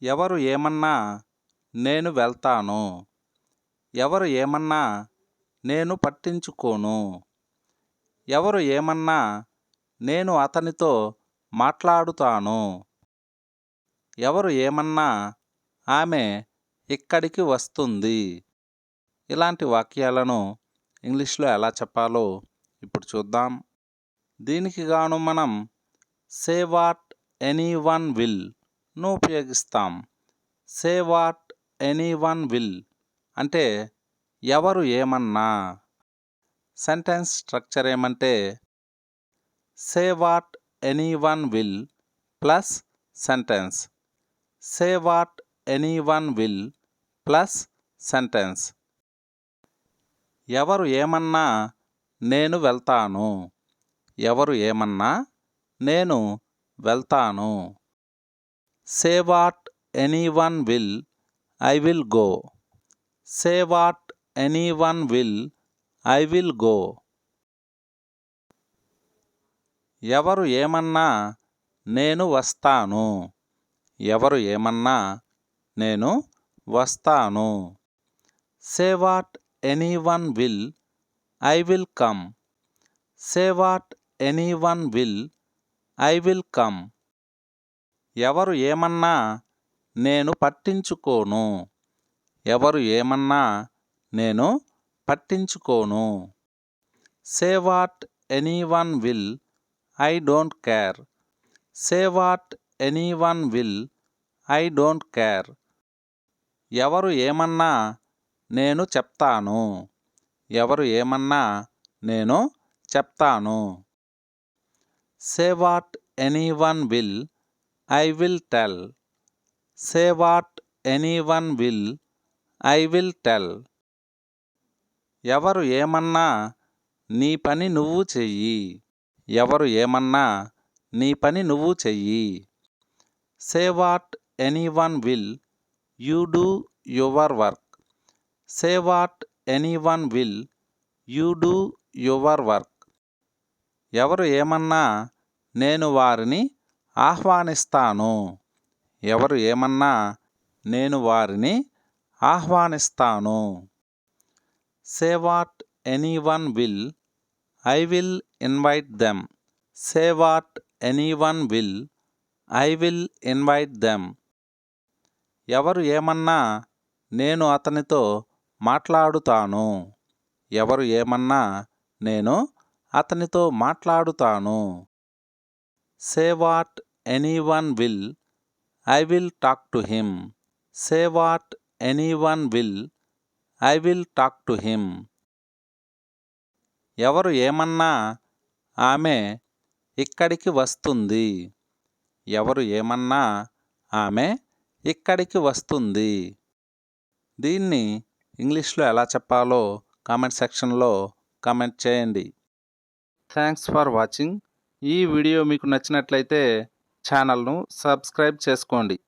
ఎవరు ఏమన్నా నేను వెళ్తాను. ఎవరు ఏమన్నా నేను పట్టించుకోను. ఎవరు ఏమన్నా నేను అతనితో మాట్లాడుతాను. ఎవరు ఏమన్నా ఆమె ఇక్కడికి వస్తుంది. ఇలాంటి వాక్యాలను ఇంగ్లీష్లో ఎలా చెప్పాలో ఇప్పుడు చూద్దాం. దీనికి గాను మనం సే వాట్ ఎనీవన్ విల్ ను ఉపయోగిస్తాం. సే వాట్ ఎనీవన్ విల్ అంటే ఎవరు ఏమన్నా. సెంటెన్స్ స్ట్రక్చర్ ఏమంటే సే what anyone will plus sentence. Say what anyone will plus sentence. ఎవరు ఏమన్నా నేను వెళ్తాను. ఎవరు ఏమన్నా నేను వెళ్తాను. సే what anyone will I will go. Say what anyone will I will go. ఎవరు ఏమన్నా నేను వస్తాను. ఎవరు ఏమన్నా నేను వస్తాను. సే what anyone will I will come. Say what anyone will I will come. ఎవరు ఏమన్నా నేను పట్టించుకోను. ఎవరు ఏమన్నా నేను పట్టించుకోను. సే what anyone will I don't care. Say what anyone will I don't care. ఎవరు ఏమన్నా నేను చెప్తాను. ఎవరు ఏమన్నా నేను చెప్తాను. సే what anyone will I will tell. Say what anyone will I will tell. ఎవరు ఏమన్నా నీ పని నువ్వు చెయ్యి. ఎవరు ఏమన్నా నీ పని నువ్వు చెయ్యి. Say what anyone will you do your work. Say what anyone will you do your work. ఎవరు ఏమన్నా నేను వారిని ఆహ్వానిస్తాను. ఎవరు ఏమన్నా నేను వారిని ఆహ్వానిస్తాను. Say what anyone will I will invite them. Say what anyone will I will invite them. ఎవరు ఏమన్నా నేను అతనితో మాట్లాడుతాను. ఎవరు ఏమన్నా నేను అతనితో మాట్లాడుతాను. సే what anyone will I will talk to him. Say what anyone will I will talk to him. ఎవరు ఏమన్నా ఆమె ఇక్కడికి వస్తుంది. ఎవరు ఏమన్నా ఆమె ఇక్కడికి వస్తుంది. దీన్ని ఇంగ్లీష్లో ఎలా చెప్పాలో కామెంట్ సెక్షన్లో కామెంట్ చేయండి. Thanks for watching. ఈ వీడియో మీకు నచ్చినట్లయితే ఛానల్ను సబ్స్క్రైబ్ చేసుకోండి.